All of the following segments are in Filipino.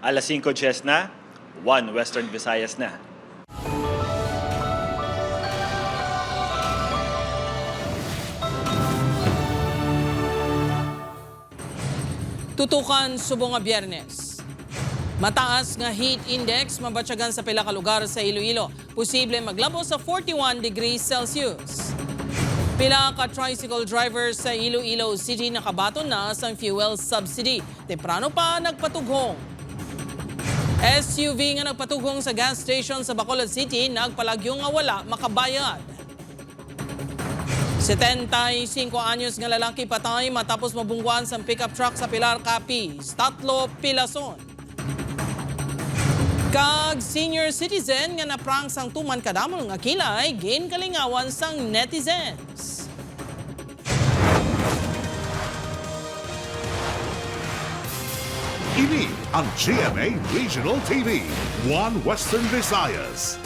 Alas 5:10 na, 1 Western Visayas na. Tutukan subong nga Biyernes. Mataas nga heat index mabatyagan sa pila ka lugar sa Iloilo. Posible maglabo sa 41 degrees Celsius. Pila ka tricycle drivers sa Iloilo City nakabaton na sa fuel subsidy. Temprano pa nagpatughong. SUV nga nagpatughong sa gas station sa Bacolod City nagpalagyo nga wala makabayad. 75 anyos nga lalaki patay matapos mabungguan sa pickup truck sa Pilar Capiz, Tatlo, Pilason. Kag senior citizen nga naprank sang tuman kadamol nga kilay, gain kalingawan sang netizens. Ini ang GMA Regional TV, 1 Western Visayas.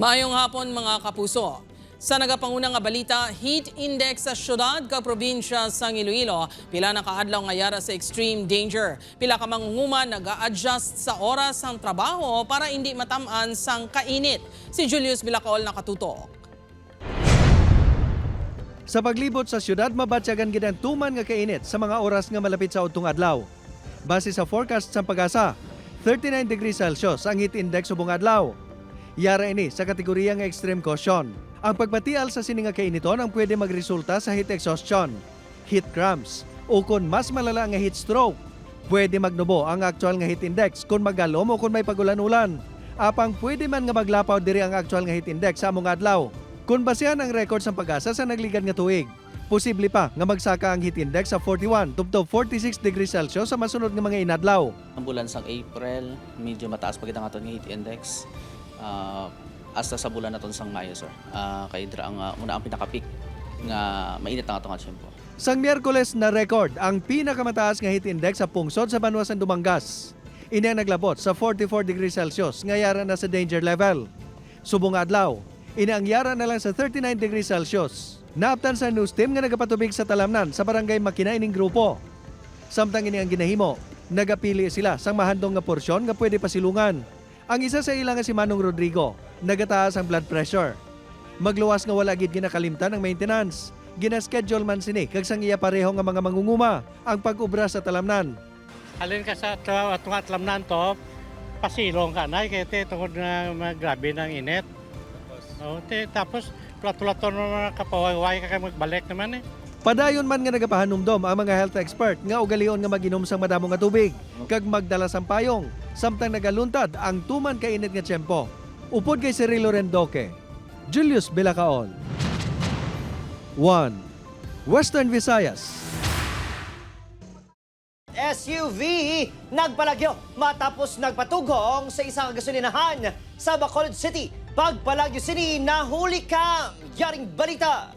Maayong hapon mga kapuso. Sa nagapangunang nga balita, heat index sa syudad kag probinsya sang Iloilo, pila na kaadlaw nga yara sa extreme danger. Pila ka mangunguma nag-a-adjust sa oras sang trabaho para hindi matamaan sang kainit. Si Julius Bilacaol nakatutok. Sa paglibot sa syudad, mabatyagan gid ang tuman nga kainit sa mga oras nga malapit sa udtong adlaw. Base sa forecast sa Pag-asa, 39 degrees Celsius ang heat index subong adlaw. Yara ini sa kategorya nga extreme caution. Ang pagpatial sa sini nga kainiton ang pwede magresulta sa heat exhaustion, heat cramps, o kung mas malala nga heat stroke. Pwede magnubo ang actual nga heat index kung magalom o kung may pagulan-ulan. Apang pwede man nga maglapaw diri ang actual nga heat index sa among adlaw. Kung basehan ang record sa Pag-asa sa nagligad nga tuig, posible pa nga magsaka ang heat index sa 41 to 46 degrees Celsius sa masunod nga mga inadlaw. Ang bulan sang April, medyo mataas pa kita nga nga heat index. Hasta sa bulan naton sang Mayo, sir. Kay dira ang una ang pinaka-peak nga mainit ang atong tempo. Sang Miyerkules na record ang pinakamataas nga heat index sa pungsod sa Banuasan, Dumangas. Ini ang naglabot sa 44 degrees Celsius nga yara na sa danger level. Subong adlaw, ini ang yara na lang sa 39 degrees Celsius. Naaptan sa news team nga nagapatubig sa talamnan sa barangay Makina ining grupo. Samtang ini ang ginahimo, nagapili sila sang mahandong nga porsyon nga pwede pasilungan. Ang isa sa ilang nga si Manong Rodrigo, nagataas ang blood pressure. Magluwas nga wala gid ginakalimtan ang maintenance. Gina-schedule man sini kag sang iya pareho nga mga mangunguma ang pag-ubra sa talamnan. Alin ka sa atlamnan to, pasilong ka na, kaya tungkol na grabe ng init. Tapos, plato-lato na kapaway ka magbalik naman eh. Padayon man nga nagapahanumdom ang mga health expert nga ugalion nga maginom sang madamo nga tubig kag magdala sang payong samtang nagaluntad ang tuman kainit nga tiyempo. Upod kay Cirilo Rendoque, Julius Bilacaol. 1 Western Visayas. SUV nagpalagyo matapos nagpatugong sa isang gasolinahan sa Bacolod City. Pagpalagyo sini nahuli kang yaring balita.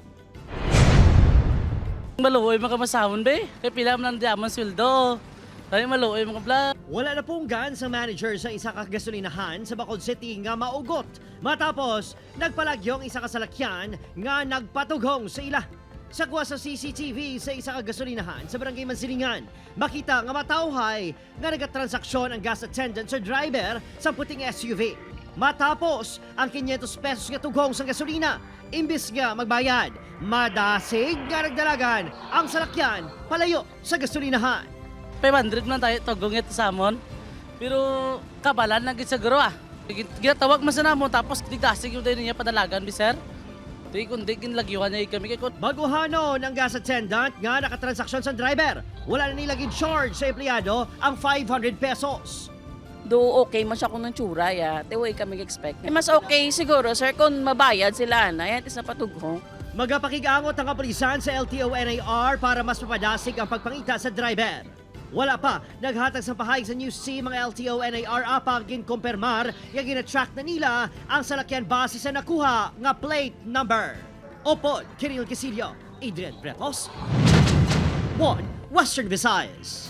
Maluoy mga kamasahon be, kaya pila man ng diamond sweldo. Kaya maluoy mga vlog. Wala na punggan sa manager sa isa ka gasolinahan sa Bacolod City nga maugot. Matapos nagpalagyo ang isa ka salakyan nga nagpatugong sa ila. Sa kuha sa CCTV sa isa ka gasolinahan sa Barangay Mansilingan, makita nga matawhay nga nagatransaksyon ang gas attendant sa driver sa puting SUV. Matapos ang 500 pesos nga tugong sa gasolina, imbis nga magbayad, madasig nga nagdalagan ang salakyan palayo sa gasolinahan. 500 man tayo tugong ito sa amon. Pero kabalan lang gid siguro ah. Ginatawag man sa namon tapos digdasig yung tayo niya padalagan bi sir. Di kundi ginlagyuhan niya kami kay Baguhanon ang gas attendant nga nakatransaksyon sa driver. Wala na nilaging charge sa empleyado ang 500 pesos. Do okay man siya kung ng tsura ya. Tiway kami expect. Mas okay siguro sir kung mabayad sila na. Yan is na patughong. Magapakigangot ang kapulisan sa LTO-NAR para mas mapadasig ang pagpangita sa driver. Wala pa, naghatag sa pahayag sa News C mga LTO-NAR apang ginkumpirmar yung gina-track na nila ang salakyan base sa nakuha nga plate number. Opod, Kiril Casillo, Adrian Bretos, 1 Western Visayas.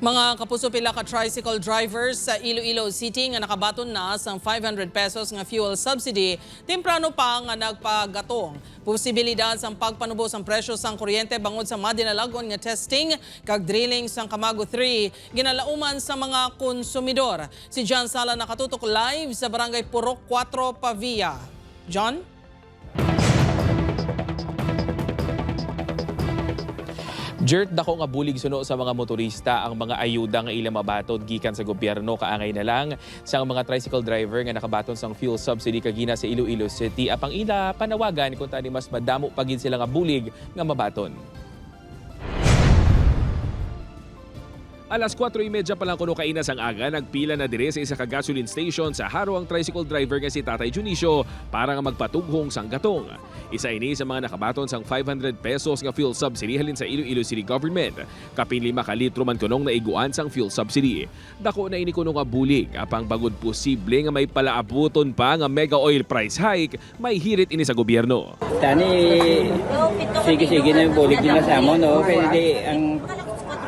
Mga kapuso, pila ka tricycle drivers sa Iloilo City nga nakabaton na sang 500 pesos nga fuel subsidy, temprano pa nga nagpagatong. Posibilidad sang pagpanubos ang presyo sang kuryente bangod sa madinalagon nga testing kag drilling sang Camago 3 ginalauman sa mga konsumidor. Si John Sala nakatutok live sa Barangay Purok 4 Pavia. John? Jert, dako nga bulig suno sa mga motorista ang mga ayuda nga ilang mabatod gikan sa gobyerno kaangay na lang sa mga tricycle driver nga nakabaton sang fuel subsidy kagina sa Iloilo City apang ila panawagan kung tani mas madamo pagid sila nga bulig nga mabaton. Alas 4:30 pa lang kuno kainas ang aga, nagpila na dire sa isa ka gasoline station sa haro ang tricycle driver nga si Tatay Junicio para nga magpatughong sang gatong. Isa ini sa mga nakabaton sang 500 pesos nga fuel subsidy halin sa Iloilo City Government. Kapin 5 ka litro man kunong naiguan sang fuel subsidy. Dako na ini kuno nga bulig, apang bagod posible nga may palaabuton pa nga mega oil price hike, may hirit ini sa gobyerno. Tani, sige-sige na yung bulig nila sa amon, no? Kaya di ang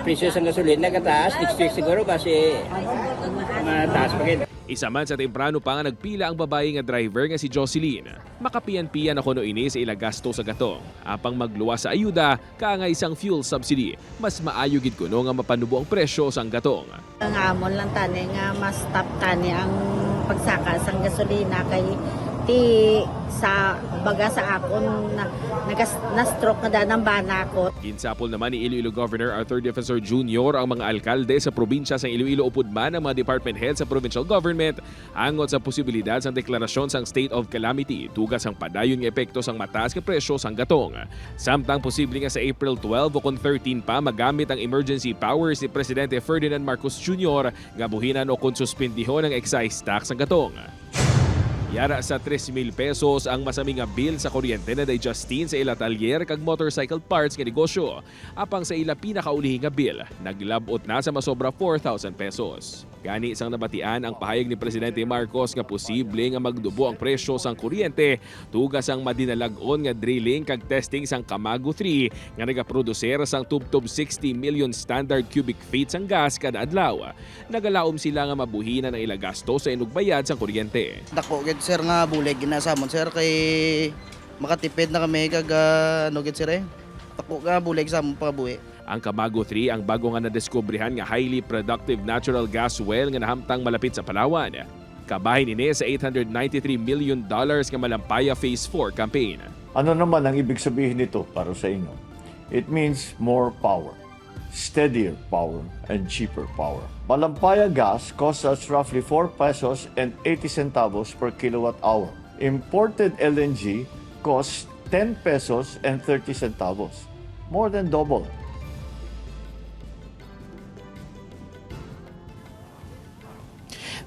presyo sa gasolina kataas, next week siguro kasi mataas pa rin. Isa man sa temprano pa nga nagpila ang babae nga driver nga si Jocelyn. Makapian-pian ako no ini sa ila gasto sa gatong. Apang magluwas sa ayuda, kaangay isang fuel subsidy. Mas maayo gid kuno nga mapanubo ang presyo sang gatong. Ang amon lang tani nga mas top tani ang pagsaka sang gasolina kay ti sa baga sa akon na-stroke na danang bana ko. Ginsapol naman ni Iloilo Governor Arthur Defensor Jr. ang mga alkalde sa probinsya sa Iloilo upod man ang mga department heads sa provincial government angot sa posibilidad sang deklarasyon sang state of calamity tugas ang padayon nga epekto sang mataas nga presyo sang gatong. Samtang posible nga sa April 12 o kung 13 pa magamit ang emergency powers ni Presidente Ferdinand Marcos Jr. nga buhinan o kung suspendihon ang excise tax sang gatong. Yara sa 3,000 pesos ang masami nga bill sa kuryente na day Justine sa ila talyer kag motorcycle parts nga negosyo. Apang sa ila pinakaulihi nga bill, naglabot na sa masobra 4,000 pesos. Gani isang nabatian ang pahayag ni Presidente Marcos nga posible nga magdubo ang presyo sang kuryente tugas ang madinalagon nga drilling kag testing sang Camago 3 nga nagaproduser sang tubtob 60 million standard cubic feet sang gas kada adlaw. Nagalaom sila nga mabuhinan ang ila gasto sa inugbayad sang kuryente. Dako gid sir nga bulig ginasamon sir kay makatipid na kami kag ano gid sir eh. Dako nga bulig sa among pagabuhi. Ang Camago 3 ang bago nga nadiskubrihan nga highly productive natural gas well nga nahamtang malapit sa Palawan. Kabahin ini sa $893 million nga Malampaya Phase 4 campaign. Ano naman ang ibig sabihin nito para sa inyo? It means more power, steadier power, and cheaper power. Malampaya gas costs us roughly 4 pesos and 80 centavos per kilowatt hour. Imported LNG costs 10 pesos and 30 centavos. More than double.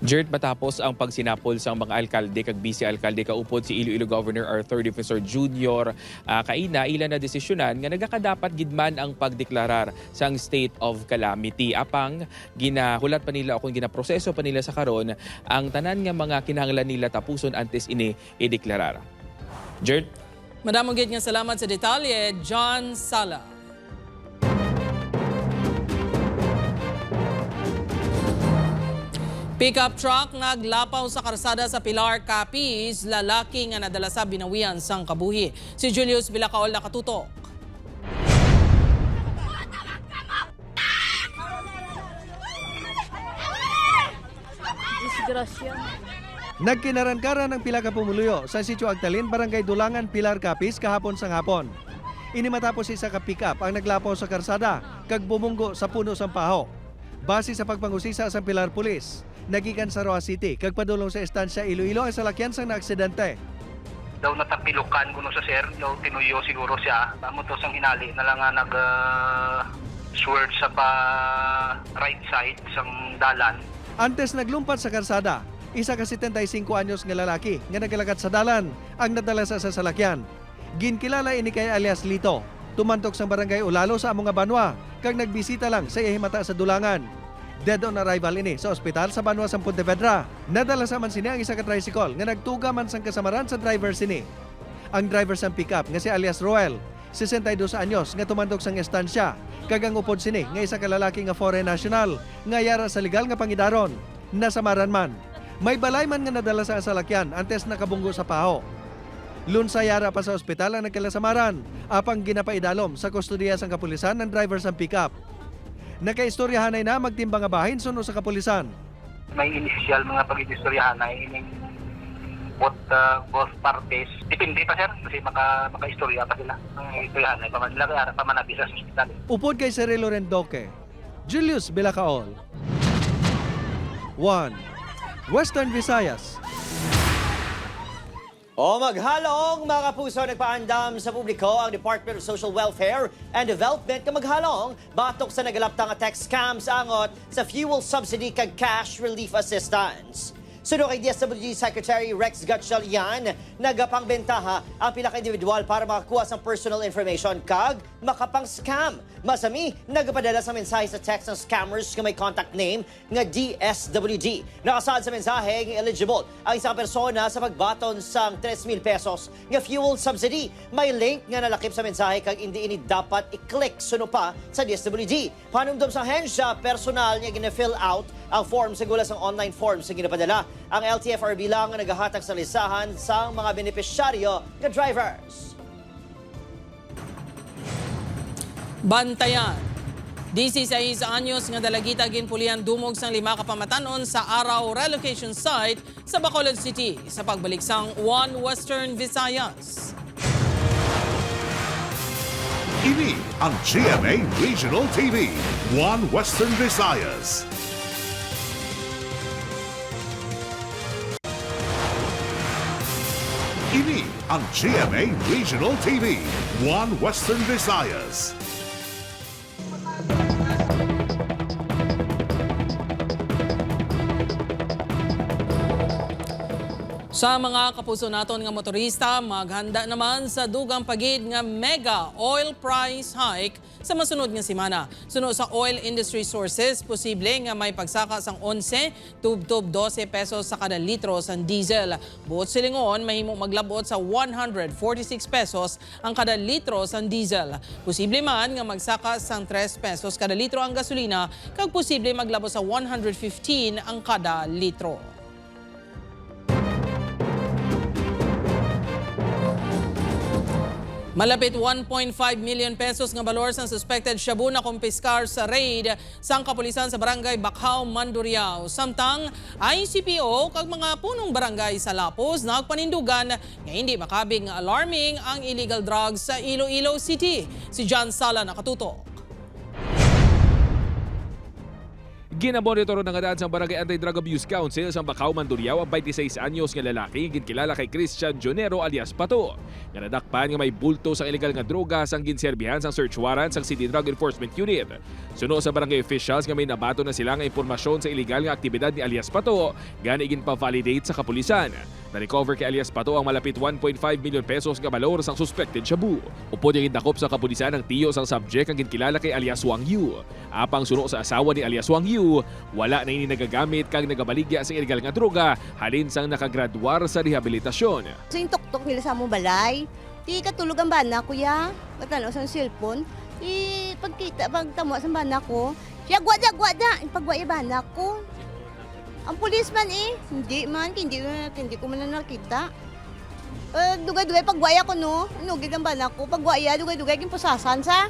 Jert, matapos ang pagsinapol sa mga alkalde kag vice-alkalde kaupod si Iloilo Governor Arthur Defensor Jr. Kaina ilan na desisyonan nga nagakadapat gidman ang pagdeklarar sang state of calamity. Apang ginahulat pa nila o kung ginaproseso pa nila sa karon ang tanan nga mga kinahanglan nila tapuson antes ini ideklarar. Jert? Madamong gid nga salamat sa detalye, John Sala. Pickup truck naglapaw sa karsada sa Pilar, Capiz, lalaki nga nadala sa binawian sang kabuhi. Si Julius Villacaol nakatutok. Nagkinaran-karan ng pila ka pumuluyo sa Sitio Agtalin, Barangay Dulangan, Pilar, Capiz kahapon sang hapon. Ini matapos isa ka pickup ang naglapaw sa karsada kag bumunggo sa puno sang paho. Base sa pagpangusisa sa Pilar Police, nagikan sa Roa City kag padulong sa estansya Iloilo ang salakyan sang naaksidente. Daw natapilukan kuno sa sir, daw tinuyo siguro siya. Tamo to sang hinali na lang nga swerve sa pa right side sang dalan. Antes naglumpat sa karsada, isa ka 75 anyos nga lalaki nga nagalakat sa dalan ang nadala sa salakyan. Ginkilala ini kay alias Lito, tumantok sa barangay Ulalo sa among Banwa kag nagbisita lang sa ihimata sa Dulangan. Dead on arrival ini sa ospital sa Banwa sa Pontevedra. Nadala sa man sini ang isa ka tricycle nga nagtuga man sang kasamaran sa driver sini. Ang driver sang pickup nga si alias Roel, 62 anyos nga tumandog sang estansya, kagang upod sini nga isa ka lalaki nga foreign national nga yara sa legal nga pangidaron, nasamaran man. May balay man nga nadala sa salakyan antes nakabunggo sa paho. Lunsayara pa sa ospital ang nagkalasamaran, apang ginapaidalom sa kustudiya sang kapulisan ng driver sang pickup. Nakaistoryahanay na magtimbang nga bahin suno sa kapulisan. May initial mga pag-istoryahan na ining both parties. Depende pa sir, kasi maka-istorya pa sila. Ang istoryahan ay pamanabi sa hospital. Upod kay Cirilo Rendoque, Julius Bilacaol. 1. Western Visayas. O maghalong mga kapuso, nagpaandam sa publiko ang Department of Social Welfare and Development ka maghalong batok sa nagalaptang tax scams angot sa fuel subsidy kag cash relief assistance. Suno kay DSWD Secretary Rex Gatchalian, nagapangbentaha ang pinaka-individual para makakuha sa personal information kag makapang-scam. Masami, nagapadala sa mensahe sa text ng scammers nga may contact name nga DSWD. Nakasaad sa mensahe nga eligible ang isang persona sa pagbaton sang 3,000 pesos nga fuel subsidy. May link nga nalakip sa mensahe kag hindi ini dapat i-click suno pa sa DSWD. Panumdom sa hensya, personal nga gina-fill out ang form sa gula sang online forms sa ginapadala. Ang LTFRB lang ang naghahatag sa listahan sa mga benepisyaryo nga drivers. Bantayan. 16 anyos nga dalagita ginpulian dumog sang 5 kapamatanon sa Araw Relocation Site sa Bacolod City sa pagbalik sang One Western Visayas. Ini ang GMA Regional TV, One Western Visayas. Ini ang GMA Regional TV, One Western Visayas. Sa mga kapuso naton nga motorista, maghanda naman sa dugang pagid nga mega oil price hike sa masunod nga semana. Suno sa oil industry sources, posible nga may pagsaka sang 11 tub 12 pesos sa kada litro sa diesel. Buot silingon, mahimo maglabot sa 146 pesos ang kada litro sa diesel. Posible man nga magsaka sang 3 pesos kada litro ang gasolina, kag posible maglabot sa 115 ang kada litro. Malapit 1.5 million pesos nga balor sang suspected shabu na kumpiskar sa raid sang kapulisan sa barangay Bacau, Mandurriao. Samtang ICPO kag mga punong barangay sa Lapos nagpanindugan nga hindi makabig nga alarming ang illegal drugs sa Iloilo City. Si John Sala nakatutok. Ginamonitor ng daan sa Barangay Anti-Drug Abuse Council sa Bacau, Mandurriao ang 26 anyos nga lalaki ginkilala kay Christian Jonero alias Pato. Nga nadakpan nga may bulto sa illegal nga droga sang ginserbihan sang search warrant sang City Drug Enforcement Unit. Suno sa barangay officials nga may nabato na sila nga impormasyon sa illegal nga aktibidad ni alias Pato, gani ginpa-validate sa kapulisan. Na-recover kay alias Pato ang malapit 1.5 million pesos nga balor sang suspected shabu. Upod yung indakop sa kapulisan ang tiyo sang subject ang ginkilala kay alias Wang Yu. Apang suno sa asawa ni alias Wang Yu, wala na ini nagagamit kag nagabaligya sa illegal nga droga halin sang nakagraduar sa rehabilitasyon. So yung tuktok nila sa mong balay, di katulog ang bana kuya, patanaw sa cellphone, di pagkita, pagtamo sa bana ko, siya gwada, pagwaya bana ko. Ang policeman hindi ko man na nakita. Dugay-dugay pagwaya ko no, nugid ang bana ko, pagwaya, dugay-dugay yung pusasan sa.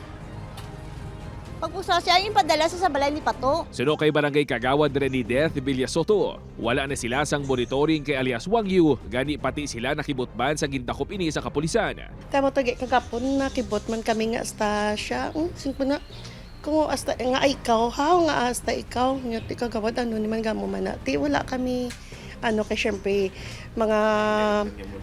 Pagpusa siya yung padala sa balay ni Pato. Suno kay Barangay Kagawad Reni Death Villa Soto, wala na sila sang monitoring kay alias Wang Yu, gani pati sila nakibotban sa gindakop ini sa kapulisan. Kamo tagi kagapon nakibot man kami nga hasta siya. Singko na kung hasta nga ikaw, nga hasta ikaw, nga ti kagawad ano ni man gamo man ti wala kami kay syempre mga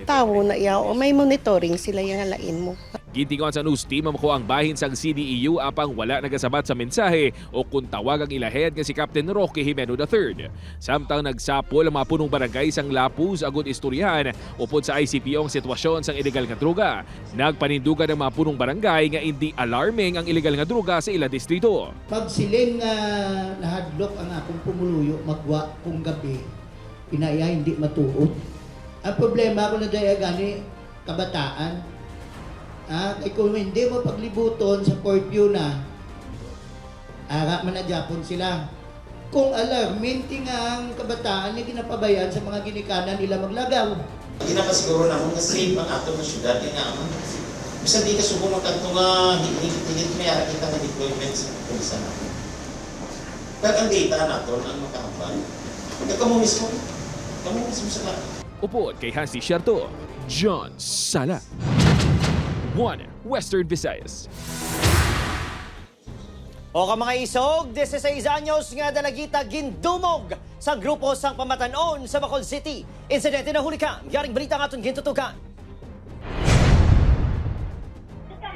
tao na iyaw o may monitoring sila yung alain mo. Gintingon sa news team ang bahin sang CDEU apang wala nagasabat sa mensahe o kung tawag ang ilahed nga si Captain Roque Jimeno III. Samtang nagsapol ang mga punong barangay sang Lapuz agud istoryahan upod sa ICPO ang sitwasyon sang illegal nga droga. Nagpanindugan ang mga punong barangay nga hindi alarming ang illegal nga droga sa ila distrito. Pag siling nahadlok ang akong pumuluyo magwa kung gabi, inaya hindi matuod. Ang problema ko na daya gani kabataan, Kay kung hindi mo paglibuton sa curfew na, ara man na Japon sila. Kung alarminti nga ang kabataan na ginapabayan sa mga ginikanan nila maglagaw. Hindi na siguro na kung safe ang ato ng syudad, yun nga naman. Bisa di ka subong magkanto nga, higit may ara kita ng deployment sa pulisa na. Pero ang data nato ang makakapal. Kamu mismo sa lahat. Upod kay Hansi Sherto, John Sala. 1 Western Visayas. O ka mga isog, 16 anyos nga dalagita gindumog sa grupo sang pamatanon sa Bacolod City. Insidente na huli ka, yaring balita nga itong gintutukan.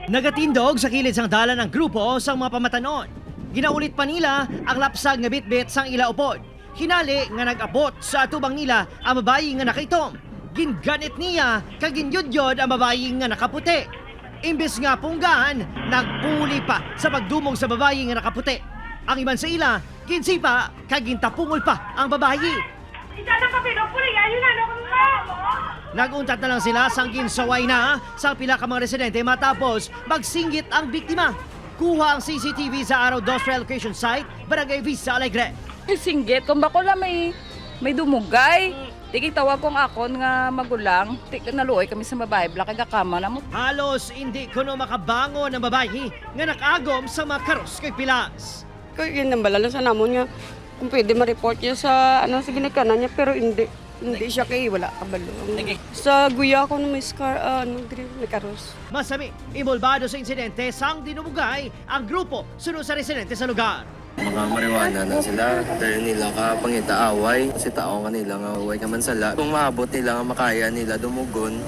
Nagatindog sa kilid sang dalan ng grupo sang mga pamatanon. Ginaulit pa nila ang lapsag nga bitbit sang ila upod. Hinali nga nag-abot sa atubang nila ang babayi nga nakaitom. Ginganit niya kaginyudyod ang babayi nga nakaputi. Imbes nga punggahan, nagpuli pa sa pagdumog sa babayi nga nakaputi. Ang iban sa ila, ginsipa, kagintapungol pa ang babayi. Naguntat na lang sila sang ginsaway na sa pila ka mga residente matapos magsinggit ang biktima. Kuha ang CCTV sa Araw 2 relocation site, Barangay Vista Alegre. Singgit, kung bako lang may dumugay. Tiki tawag kong akon nga magulang, naluoy kami sa babae, blaka kama na mo. Halos hindi ko no makabangon ang babae nga nakagom sa mga karos kay Pilas. Kaya yun ang balala sa namon nga kung pwede ma-report niya sa sa ginikanan niya pero hindi siya kay wala kabalo. Sa guya ko na may scar may karos. Masami, involvado sa insidente sang dinumugay ang grupo sunod sa residente sa lugar. Mga mariwana na sila, pero nila ka pangitaaway, kasi tao nga nila nga huwag ka man sala. Kung maabot nila nga makaya nila dumugon,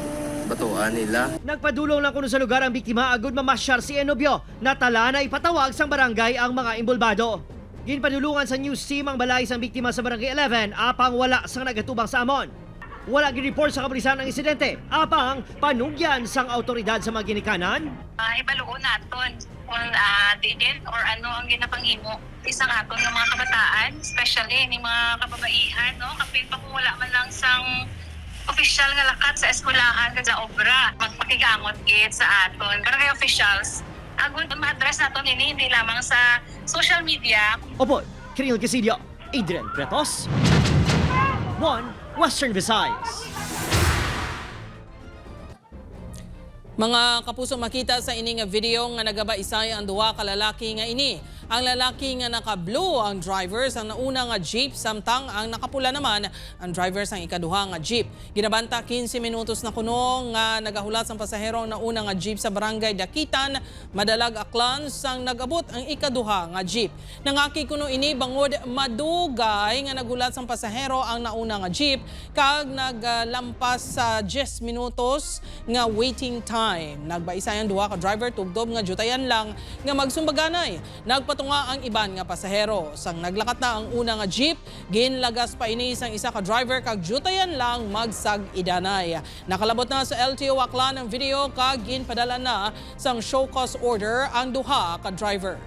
batuan nila. Nagpadulong lang kuno sa lugar ang biktima agud mamasyar si Enobio na tala na ipatawag sang barangay ang mga involvado. Ginpadulungan sa news team ang balay sang biktima sa barangay 11 apang wala sang nagatubang sa amon. Wala gi-report sa kapulisan ng insidente apang panugyan sang autoridad sa mga ginikanan. Ibaluon naton kung didin or ano ang ginapanghimo isang aton ng mga kabataan, especially ni mga kababaihan, no? Kapit pa kung wala man lang sang official nga lakat sa eskwelahan sa obra, magpakigamot gid sa aton. Barangay officials, agon ma-address naton ini hindi lamang sa social media. Opo, Kiril Casillo, Adrian Pretos, 1 Western Visayas. Mga kapuso, makita sa ini nga video nga nagabaisay ang duwa ka lalaki nga ini. Ang lalaki nga naka-blue ang driver sang nauna nga jeep samtang ang nakapula naman ang driver sang ikaduha nga jeep. Ginabanta 15 minutos na kuno nga nagahulat sang pasahero ang nauna nga jeep sa barangay Dakitan, Madalag Aklan sang nagabot ang ikaduha nga jeep. Nangaki kuno ini bangod madugay nga nagulat sang pasahero ang nauna nga jeep kag naglampas sa 10 minutos nga waiting time. Nagbaisay ang duha ka driver tugdob nga jutayan lang nga magsumbaganay. Nagpatunga ang iban nga pasahero. Sang naglakat na ang una nga jeep, ginlagas pa ini sang isa ka driver kag jutayan lang magsag-idanay. Nakalabot na sa LTO Aklan ang video kag ginpadala na sang show cause order ang duha ka driver.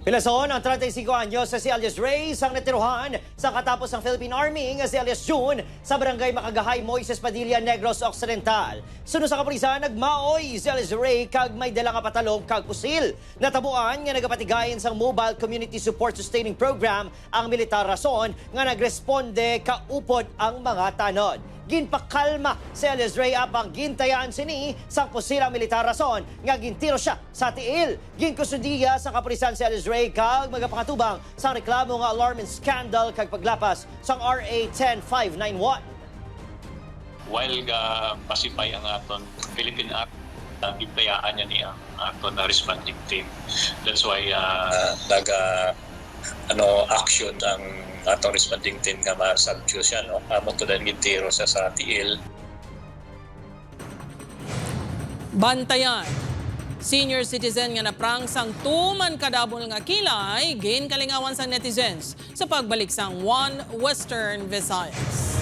Pilason ang 35 anyos sa si alias Ray sang natiruhan sa katapos ng Philippine Army nga si alias June sa barangay Makagahay, Moises Padilla, Negros Occidental. Sunod sa kapulisan, nagmaoy si alias Ray kag may dala nga patalong kag pusil. Natabuan nga nagapatigayon sang Mobile Community Support Sustaining Program ang militar rason nga nagresponde kaupod ang mga tanod. Ginpakalma si alias Ray apang gintayaan sini sang posilang militar rason nga gintiro siya sa tiil. Ginkusundiya sa kapulisan si alias Ray kag magapakatubang sa reklamo nga alarming scandal kag paglapas sang RA 10591. While pasipay ang aton Philippine Act, gintayaan niya ni ang aton na responding team. That's why action ang atong responding team nga ma-subdue siya, no? Amo to dahil gintiro sa tiil. Bantayan. Senior citizen nga naprang sang tuman kadabol nga kilay, gin kalingawan sang netizens sa pagbalik sang 1 Western Visayas.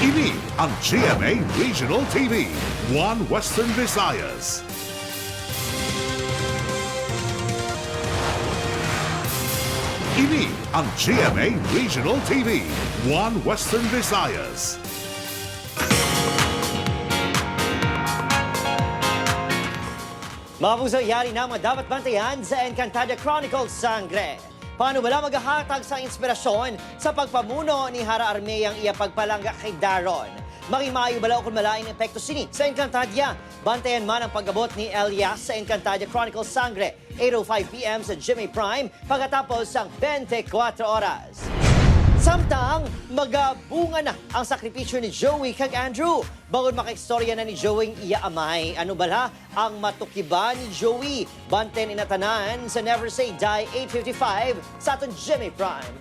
Ini ang GMA Regional TV, 1 Western Visayas. Ini ang GMA Regional TV, 1 Western Visayas. Mga puso, yari na mga dapat bantayan sa Encantada Chronicles Sangre. Paano wala maghahatag sa inspirasyon sa pagpamuno ni Hara Armeyang iya pagpalangga kay Daron? Makimayo balaw kung malaing epekto sini sa Encantadia. Bantayan man ang pag-abot ni Elias sa Encantadia Chronicles Sangre, 8:05 p.m. sa GMA Prime pagkatapos ng 24 oras. Samtang magabunga na ang sakripisyo ni Joey kag Andrew. Bangod makaistorya na ni Joey iya amay. Ano bala ang matukiba ni Joey? Banten inatanan sa Never Say Die 8:55 sa aton Jimmy Prime.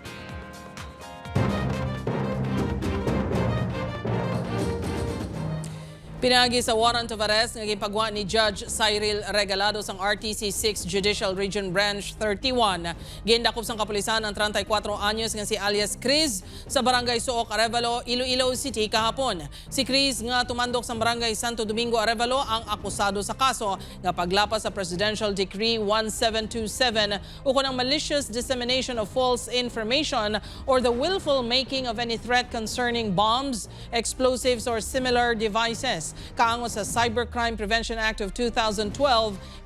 Pinagi sa warrant of arrest ng ipagwa ni Judge Cyril Regalado sang RTC 6 Judicial Region Branch 31. Gendakop sang kapulisan ang 34 anyos nga si alias Chris sa Barangay Suok, Arevalo, Iloilo City kahapon. Si Chris nga tumandok sa Barangay Santo Domingo, Arevalo ang akusado sa kaso nga paglapas sa Presidential Decree 1727 ukon ang malicious dissemination of false information or the willful making of any threat concerning bombs, explosives or similar devices. Kaango sa Cybercrime Prevention Act of 2012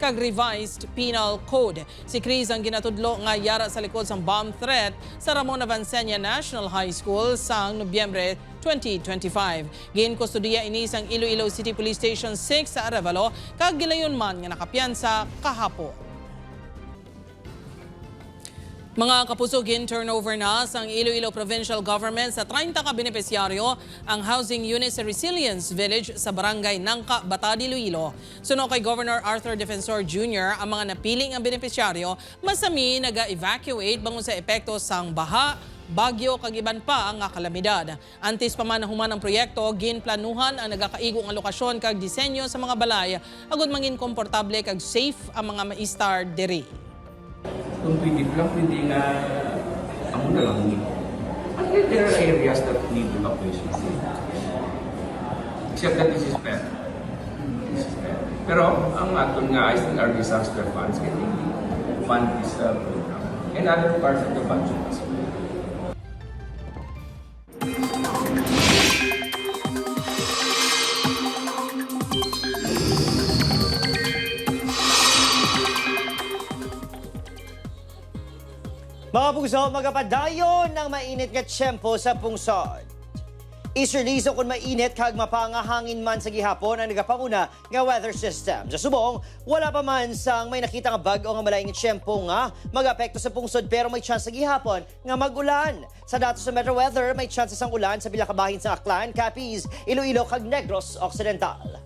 kag Revised Penal Code. Si Chris ang ginatudlo nga yara sa likod sang bomb threat sa Ramon Avancenia National High School sang Nobyembre 2025. Ginkustodiya ini sang Iloilo City Police Station 6 sa Arevalo kag gilayon man nga nakapiyansa kahapon. Mga kapuso, turnover na sa Iloilo Provincial Government sa 30 ka benepisyaryo ang housing unit sa Resilience Village sa Barangay Nangka, Batad, Iloilo. Suno kay Governor Arthur Defensor Jr., ang mga napiling ang benepisyaryo masami naga-evacuate bangon sa epekto sang baha, bagyo kag iban pa ang kalamidad. Antes pa man human ang proyekto, ginplanuhan ang nagakaigo nga lokasyon kag disenyo sa mga balay agud mangin komportable kag safe ang mga maistar diri. Kung pwede lang, pwede nga amo na lang. There are areas that need evacuation. Except that this is better. Pero ang aton nga is our disaster funds can really fund this program and other parts of the budget as well. Mga puso, magapadayon ng mainit nga tiyempo sa pungsod. Isurliso kung mainit kag mapangahangin man sa gihapon ang nagapanguna nga weather system. Sa subong, wala pa man sang may nakita nga bag o nga malaing nga tiyempo nga mag-apekto sa pungsod pero may chance sa gihapon nga mag-ulan. Sa datos sa Metro Weather, may chance sang ulan sa bilakabahin sa Aklan, Capiz, Iloilo kag Negros Occidental.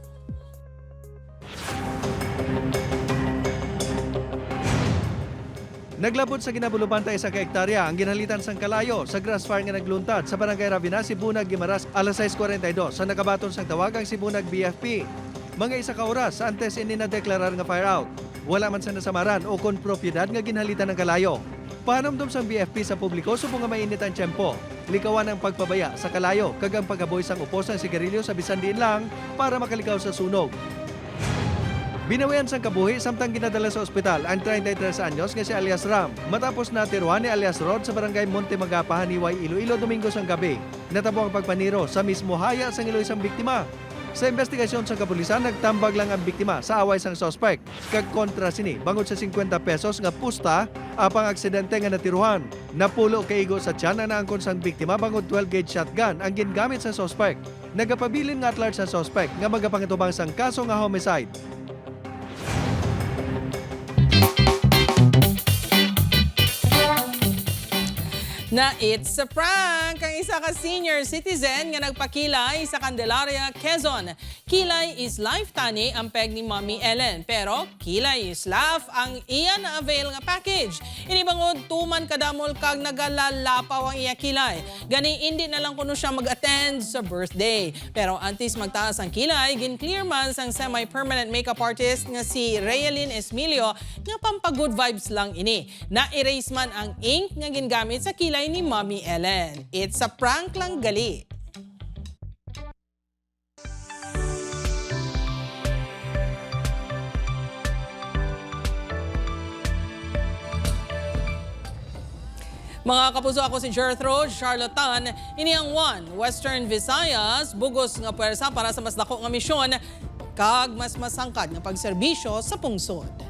Naglabot sa ginabulubantay sa kahektarya ang ginhalitan sang kalayo sa grass fire nga nagluntad sa Barangay Ravina, Sibunag, Guimaras, alas 6:42 sa nakabaton sang tawagang Sibunag BFP. Mga isa ka oras sa antes ini na-deklarar nga fire out. Wala man sa nasamaran o kon propiedad nga ginhalitan ng kalayo. Panomdom sang BFP sa publiko subong nga mainit ang tiyempo. Likawan ang pagpabaya sa kalayo kag ang pagaboy sang upos ng sigarilyo sa bisan diin lang para makalikaw sa sunog. Binawian sang kabuhi samtang ginadala sa ospital ang 33 anyos nga si alias Ram matapos natiruan ni alias Rod sa barangay Monte Magapa, Haniway, Iloilo, Domingo sang gabi. Natabo ang pagpaniro sa mismo haya sang Iloy sang biktima. Sa investigasyon sa kapulisan, nagtambag lang ang biktima sa away sang suspect. Kag kontra sini, bangod sa 50 pesos nga pusta, apang aksidente nga natiruhan. Napulo kaigo sa tiyan ang naangkon sang biktima bangod 12-gauge shotgun ang gingamit sa suspect. Nagapabilin nga at large sa suspect nga magapangitubang sang kaso nga homicide. Na it's a prank ang isa ka senior citizen nga nagpakilay sa Candelaria, Quezon. Kilay is life tani ang peg ni Mommy Ellen, pero kilay is laugh ang iya na avail nga package. Inibangod tuman kadamol kag nagalalapaw ang iya kilay. Gani hindi na lang kuno siya mag-attend sa birthday. Pero antes magtaas ang kilay, gin-clear man sang semi-permanent makeup artist nga si Realyn Esmilio nga pampagood vibes lang ini. Na-erase man ang ink nga gingamit sa kilay ni Mommy Ellen. It's a prank lang gali. Mga kapuso, ako si Jethro Charlatan. Ini ang One Western Visayas, bugos nga puwersa para sa mas dako nga misyon. kag mas masangkad nga pagserbisyo sa pungsod.